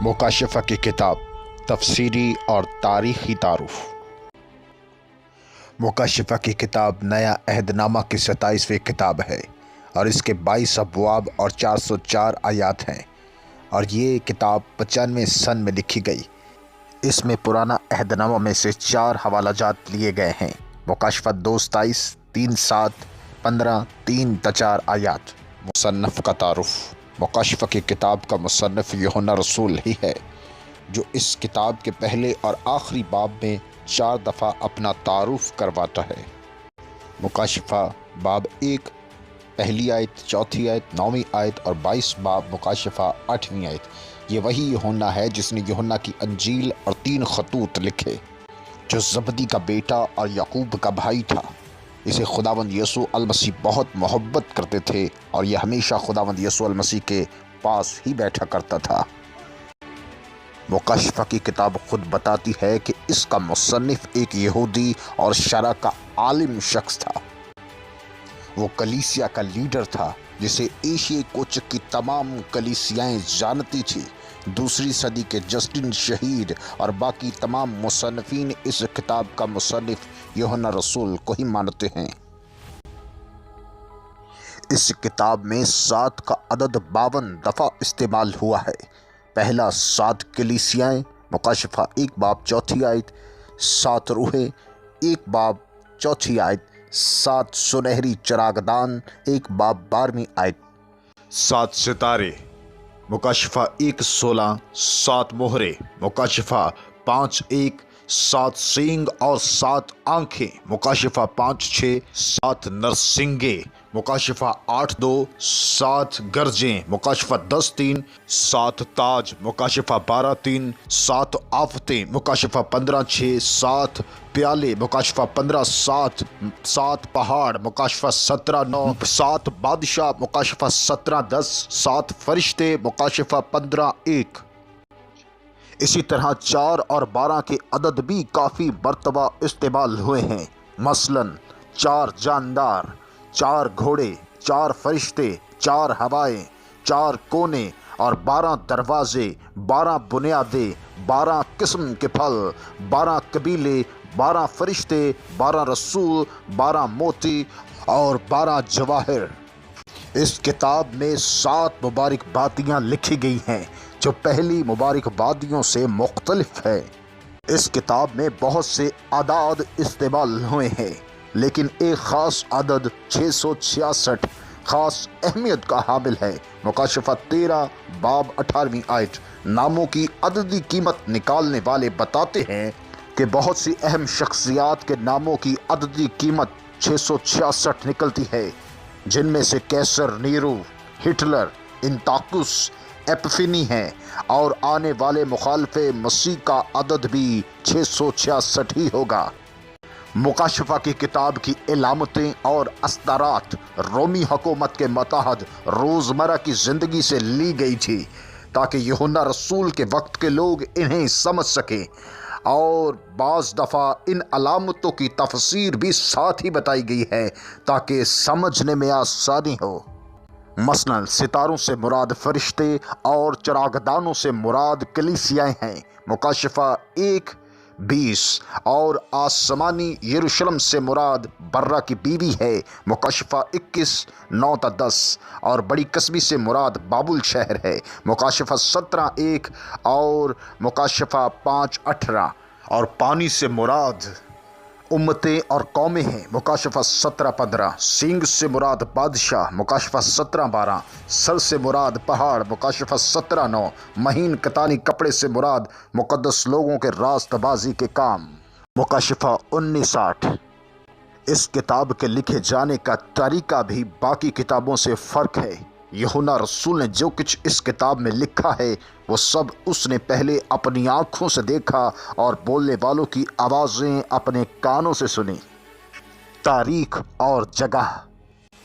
मुकाशिफा की किताब तफसीरी और तारीखी तारुफ। मुकाशिफा की किताब नया अहदनामा की 27वीं किताब है और इसके 22 अबवाब और 404 आयात हैं और ये किताब 95 सन में लिखी गई। इसमें पुराना अहदनामा में से 4 हवालाजात लिए गए हैं। मुकाशिफा 2:27, 3:7, 15, 3-4 आयात। मुसन्नफ़ का तारुफ। मुकाशिफा की किताब का मुसन्निफ़ यूहन्ना रसूल ही है, जो इस किताब के पहले और आखिरी बाब में 4 दफ़ा अपना तारुफ करवाता है। मुकाशिफा बाब 1 पहली आयत, चौथी आयत, 9वीं आयत और 22 बाब मुकाशिफा 8वीं आयत। ये वही यूहन्ना है जिसने यूहन्ना की अंजील और 3 खतूत लिखे, जो ज़बदी का बेटा और याकूब का भाई था। इसे खुदावंद यसू अल मसीह बहुत मोहब्बत करते थे और यह हमेशा खुदावंद यसू अल मसीह के पास ही बैठा करता था। मुकाशिफा की किताब खुद बताती है कि इसका मुसन्निफ़ एक यहूदी और शरअ का आलिम शख्स था। वो कलीसिया का लीडर था जिसे एशिया कोचक की तमाम कलीसियाएं जानती थी। दूसरी सदी के जस्टिन शहीद और बाकी तमाम मुसन्निफ़ीन इस किताब का मुसन्निफ़ यूहन्ना रसूल को ही मानते हैं। इस किताब में 7 का अदद 52 दफ़ा इस्तेमाल हुआ है। पहला 7 कलीसियाएं, मुकाशिफा 1 बाब 4 आयत, 7 रूहें 1 बाब 4 आयत, 7 सुनहरी चरागदान 1 बाब 12वीं आयत, 7 सितारे, मुकाशिफा 1:16, 7 मोहरे, मुकाशिफा 5:1, 7 सींग और 7 आंखें, मुकाशिफा 5:6, 7 नरसिंगे, मुकाशिफा 8:2, 7 गरजें, मुकाशिफा 10:3, 7 ताज, मुकाशिफा 12:3, 7 आफतें, मुकाशिफा 15:6, 7 प्याले, मुकाशिफा 15:7, 7 पहाड़, मुकाशिफा 17:9, 7 बादशाह, मुकाशिफा 17:10, 7 फरिश्ते, मुकाशिफा 15:1। इसी तरह 4 और 12 के अदद भी काफ़ी मरतबा इस्तेमाल हुए हैं। मसलन 4 जानदार, 4 घोड़े, 4 फरिश्ते, 4 हवाएं, 4 कोने और 12 दरवाजे, 12 बुनियादें, 12 किस्म के फल, 12 कबीले, 12 फरिश्ते, 12 रसूल, 12 मोती और 12 जवाहिर। इस किताब में 7 मुबारक बातियाँ लिखी गई हैं जो पहली मुबारक बातियों से मुख्तलिफ है। इस किताब में बहुत से आदाद इस्तेमाल हुए हैं, लेकिन एक ख़ास अदद 666 ख़ास अहमियत का हामिल है। मुकाशिफा 13 बाब 18वीं आयत। नामों की अददी कीमत निकालने वाले बताते हैं कि बहुत सी अहम शख्सियात के नामों की अददी कीमत 666 निकलती है, जिनमें से कैसर नीरो, हिटलर, इंताकुस, एपिफनी है और आने वाले मुखालफे मसीह का अदद भी 666 ही होगा। मुकाशिफा की किताब की इलामतें और अस्तारात रोमी हुकूमत के मतहद रोज़मर्रा की ज़िंदगी से ली गई थी ताकि यूहन्ना रसूल के वक्त के लोग इन्हें समझ सकें, और बाज़ दफ़ा इन अलामतों की तफसीर भी साथ ही बताई गई है ताकि समझने में आसानी हो। मसलन सितारों से मुराद फरिश्ते और चरागदानों से मुराद कलीसियाएं हैं, मुकाशिफा 1:20, और आसमानी यरूशलेम से मुराद बर्रा की बीवी है, मुकाशिफा 21:9-10, और बड़ी कस्बी से मुराद बाबुल शहर है, मुकाशिफा 17:1, और मुकाशिफा 5:18, और पानी से मुराद उम्मतें और कौमें हैं, मुकाशिफा 17:15, सींग से मुराद बादशाह, मुकाशिफा 17:12, सर से मुराद पहाड़, मुकाशिफा 17:9, महीन कतानी कपड़े से मुराद मुकद्दस लोगों के रास्तबाजी के काम, मुकाशिफा 19:8। इस किताब के लिखे जाने का तरीका भी बाकी किताबों से फ़र्क है। यूहन्ना रसूल ने जो कुछ इस किताब में लिखा है वो सब उसने पहले अपनी आँखों से देखा और बोलने वालों की आवाज़ें अपने कानों से सुनी। तारीख और जगह।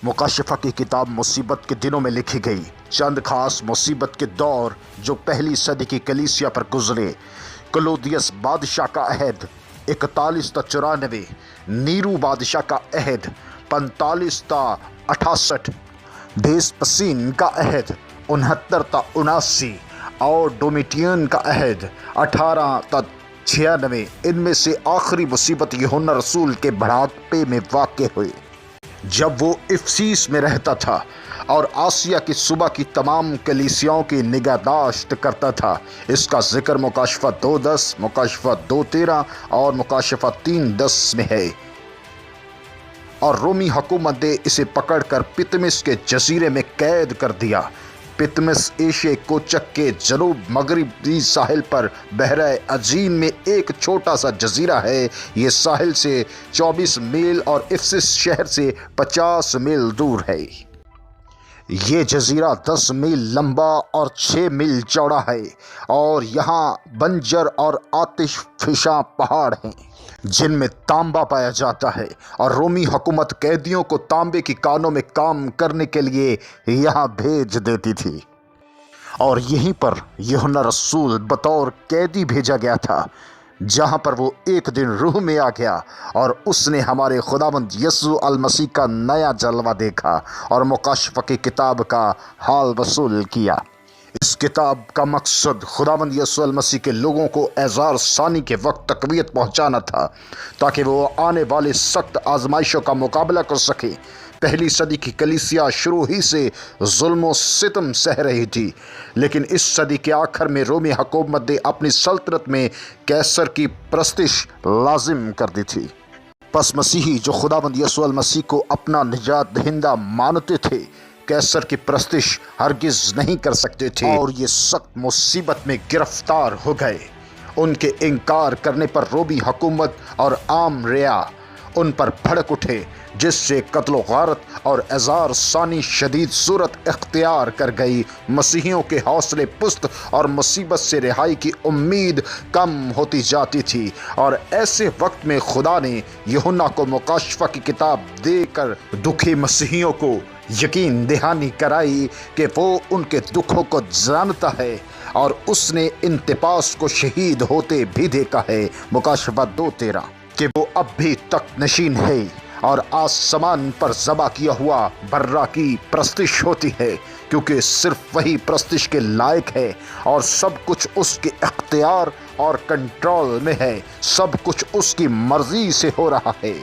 मुकाशिफा की किताब मुसीबत के दिनों में लिखी गई। चंद खास मुसीबत के दौर जो पहली सदी की कलीसिया पर गुजरे: क्लौदियस बादशाह का अहद 41-94, नीरू बादशाह का अहद 45-68, वेस्पसीन का अहद 69-79 اور ڈومیٹین کا عہد 1896، ان میں سے آخری مصیبت یوحنا رسول کے بڑھاپے میں واقع ہوئی جب وہ افسیس میں رہتا تھا اور آسیہ کی صوبہ کی تمام کلیسیاؤں کی نگہداشت کرتا تھا۔ اس کا ذکر مکاشفہ 2:10، مکاشفہ 2:13 اور مکاشفہ 3:10 میں ہے۔ اور رومی حکومت نے اسے پکڑ کر پتمس کے جزیرے میں قید کر دیا۔ پتمس ایشیا کوچک کے جنوب مغربی ساحل پر بحیرہ عجین میں ایک چھوٹا سا جزیرہ ہے۔ یہ ساحل سے 24 میل اور افسس شہر سے 50 میل دور ہے۔ یہ جزیرہ 10 میل لمبا اور 6 میل چوڑا ہے، اور یہاں بنجر اور آتش فشاں پہاڑ ہیں جن میں تانبا پایا جاتا ہے، اور رومی حکومت قیدیوں کو تانبے کی کانوں میں کام کرنے کے لیے یہاں بھیج دیتی تھی، اور یہیں پر یوحنا رسول بطور قیدی بھیجا گیا تھا، جہاں پر وہ ایک دن روح میں آ گیا اور اس نے ہمارے خداوند یسوع المسیح کا نیا جلوہ دیکھا اور مکاشفہ کی کتاب کا حال وصول کیا۔ اس کتاب کا مقصد خداوند یسوع المسیح کے لوگوں کو اعزار ثانی کے وقت تقویت پہنچانا تھا، تاکہ وہ آنے والے سخت آزمائشوں کا مقابلہ کر سکیں۔ پہلی صدی کی کلیسیا شروع ہی سے ظلم و ستم سہ رہی تھی، لیکن اس صدی کے آخر میں رومی حکومت نے اپنی سلطنت میں قیصر کی پرستش لازم کر دی تھی۔ پس مسیحی جو خداوند یسوع المسیح کو اپنا نجات دہندہ مانتے تھے، قیصر کی پرستش ہرگز نہیں کر سکتے تھے، اور یہ سخت مصیبت میں گرفتار ہو گئے۔ ان کے انکار کرنے پر رومی حکومت اور عام رعایا ان پر بھڑک اٹھے، جس سے قتل و غارت اور اعزار ثانی شدید صورت اختیار کر گئی۔ مسیحیوں کے حوصلے پست اور مصیبت سے رہائی کی امید کم ہوتی جاتی تھی، اور ایسے وقت میں خدا نے یوحنا کو مکاشفہ کی کتاب دے کر دکھی مسیحیوں کو یقین دہانی کرائی کہ وہ ان کے دکھوں کو جانتا ہے، اور اس نے انتپاس کو شہید ہوتے بھی دیکھا ہے، مکاشفہ 2:13، کہ وہ اب بھی تخت نشین ہے اور آسمان پر ذبح کیا ہوا برا کی پرستش ہوتی ہے، کیونکہ صرف وہی پرستش کے لائق ہے، اور سب کچھ اس کے اختیار اور کنٹرول میں ہے، سب کچھ اس کی مرضی سے ہو رہا ہے۔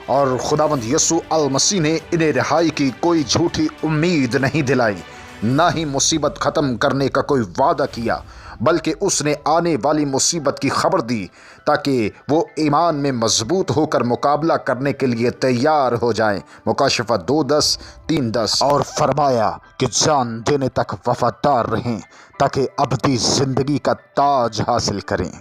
اور خداوند یسوع المسیح نے انہیں رہائی کی کوئی جھوٹی امید نہیں دلائی، نہ ہی مصیبت ختم کرنے کا کوئی وعدہ کیا، بلکہ اس نے آنے والی مصیبت کی خبر دی تاکہ وہ ایمان میں مضبوط ہو کر مقابلہ کرنے کے لیے تیار ہو جائیں، مکاشفہ 2:10، 3:10، اور فرمایا کہ جان دینے تک وفادار رہیں تاکہ ابدی زندگی کا تاج حاصل کریں۔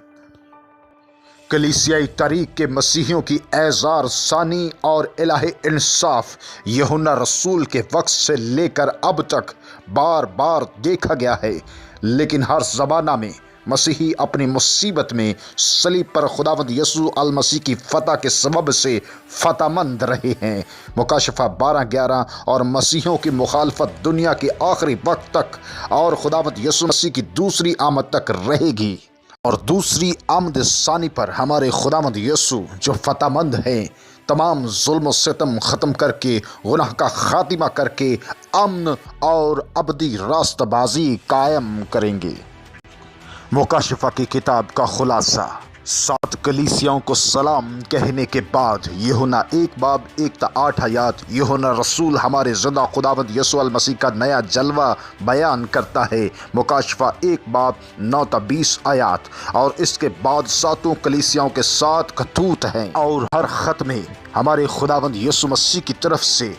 کلیسیائی تاریخ کے مسیحیوں کی اعزار ثانی اور الہ انصاف یوحنا رسول کے وقت سے لے کر اب تک بار بار دیکھا گیا ہے، لیکن ہر زمانہ میں مسیحی اپنی مصیبت میں صلیب پر خداوند یسوع المسیح کی فتح کے سبب سے فتح مند رہے ہیں، مکاشفہ 12:11، اور مسیحیوں کی مخالفت دنیا کے آخری وقت تک اور خداوند یسوع مسیح کی دوسری آمد تک رہے گی، اور دوسری آمد ثانی پر ہمارے خداوند یسوع جو فتح مند ہیں تمام ظلم و ستم ختم کر کے گناہ کا خاتمہ کر کے امن اور ابدی راست بازی قائم کریں گے۔ مکاشفہ کی کتاب کا خلاصہ۔ 7 کلیسیاؤں کو سلام کہنے کے بعد یوحنا 1:1-8 یوحنا رسول ہمارے زندہ خداوند یسوع المسیح کا نیا جلوہ بیان کرتا ہے، مکاشفہ 1:9-20، اور اس کے بعد 7 کلیسیاؤں کے 7 خطوط ہیں، اور ہر خط میں ہمارے خداوند یسوع مسیح کی طرف سے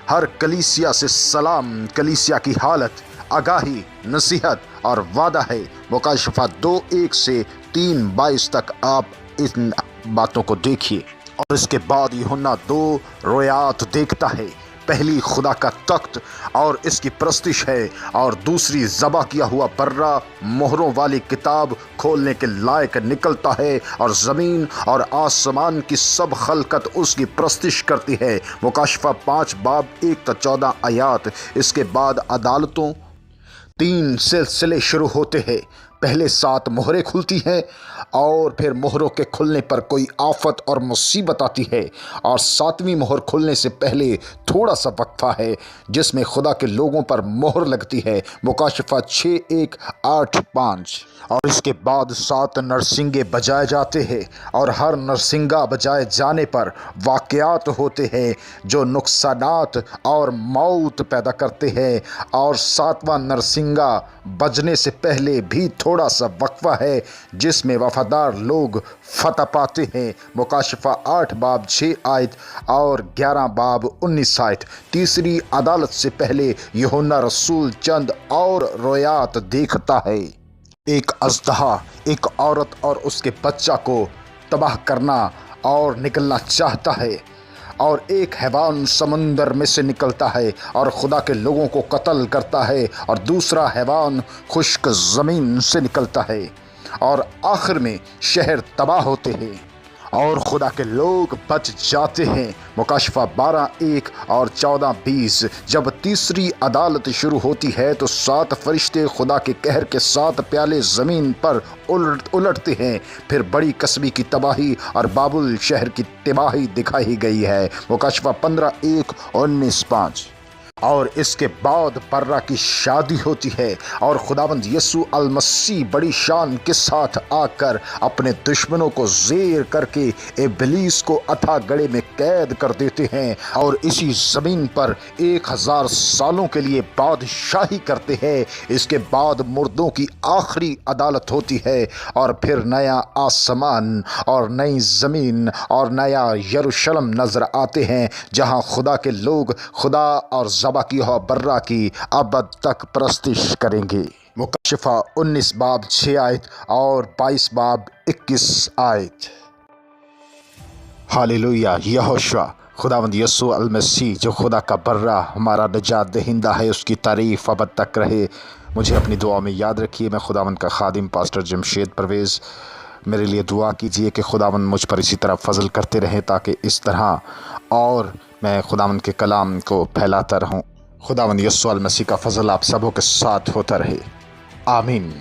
ہر کلیسیا سے سلام، کلیسیا کی حالت، آگاہی، نصیحت اور وعدہ ہے، مکاشفہ 2:1-3:22 تک آپ ان باتوں کو دیکھیے۔ اور اس کے بعد یوحنا 2 رویات دیکھتا ہے، پہلی خدا کا تخت اور اس کی پرستش ہے، اور دوسری ذبح کیا ہوا برا مہروں والی کتاب کھولنے کے لائق نکلتا ہے، اور زمین اور آسمان کی سب خلقت اس کی پرستش کرتی ہے، مکاشفہ 5:1-14۔ اس کے بعد عدالتوں 3 سلسلے شروع ہوتے ہیں، पहले 7 मोहरें खुलती हैं और फिर मोहरों के खुलने पर कोई आफत और मुसीबत आती है, और 7वीं मोहर खुलने से पहले थोड़ा सा वक्फा है जिसमें खुदा के लोगों पर मोहर लगती है। मुकाशिफा 6:1-8-5। और इसके बाद 7 नरसिंगे बजाए जाते हैं, और हर नरसिंगा बजाए जाने पर वाक़यात होते हैं जो नुकसानात और मौत पैदा करते हैं, और 7वां नरसिंगा बजने से पहले भी थोड़ा सा वक्फा है जिसमें वफादार लोग फतह पाते हैं। मुकाशिफा 8:6 और 11:19। तीसरी अदालत से पहले यूहन्ना रसूल चंद और रोयात देखता है। एक अजदहा एक औरत और उसके बच्चा को तबाह करना और निकलना चाहता है, और एक हैवान समंदर में से निकलता है और खुदा के लोगों को कत्ल करता है, और दूसरा हैवान खुश्क ज़मीन से निकलता है, और आखिर में शहर तबाह होते हैं और खुदा के लोग बच जाते हैं। मुकाशिफा 12:1 और 14:20। जब तीसरी अदालत शुरू होती है तो 7 फरिश्ते खुदा के कहर के 7 प्याले ज़मीन पर उलटते हैं। फिर बड़ी कसबी की तबाही और बाबुल शहर की तबाही दिखाई गई है। मुकाशिफा 15:1-19-5। और इसके बाद बर्रा की शादी होती है, और खुदावंद यसू अल मसीह बड़ी शान के साथ आकर अपने दुश्मनों को ज़ेर करके इब्लीस को अथाह गड़े में कैद कर देते हैं, और इसी ज़मीन पर 1000 सालों के लिए बादशाही करते हैं। इसके बाद मुर्दों की आखिरी अदालत होती है, और फिर नया आसमान और नई ज़मीन और नया यरूशलेम नज़र आते हैं जहाँ खुदा के लोग खुदा और ज़बा की और बर्रा की अबद तक परस्तिश करेंगे। मुकाशिफा 19:6 और 22:21। हालेलुया। यहोशुआ खुदावंद यसू अल मसीह जो खुदा का बर्रा हमारा निजात दहिंदा है, उसकी तारीफ़ अबद तक रहे। मुझे अपनी दुआ में याद रखिए। मैं खुदावंद का खादिम पास्टर जमशेद परवेज़। मेरे लिए दुआ कीजिए कि खुदावंद मुझ पर इसी तरह फजल करते रहें ताकि इस तरह और मैं खुदावंद के कलाम को फैलाता रहूं। खुदावंद यसू अल मसीह का फजल आप सबों के साथ होता रहे। आमीन।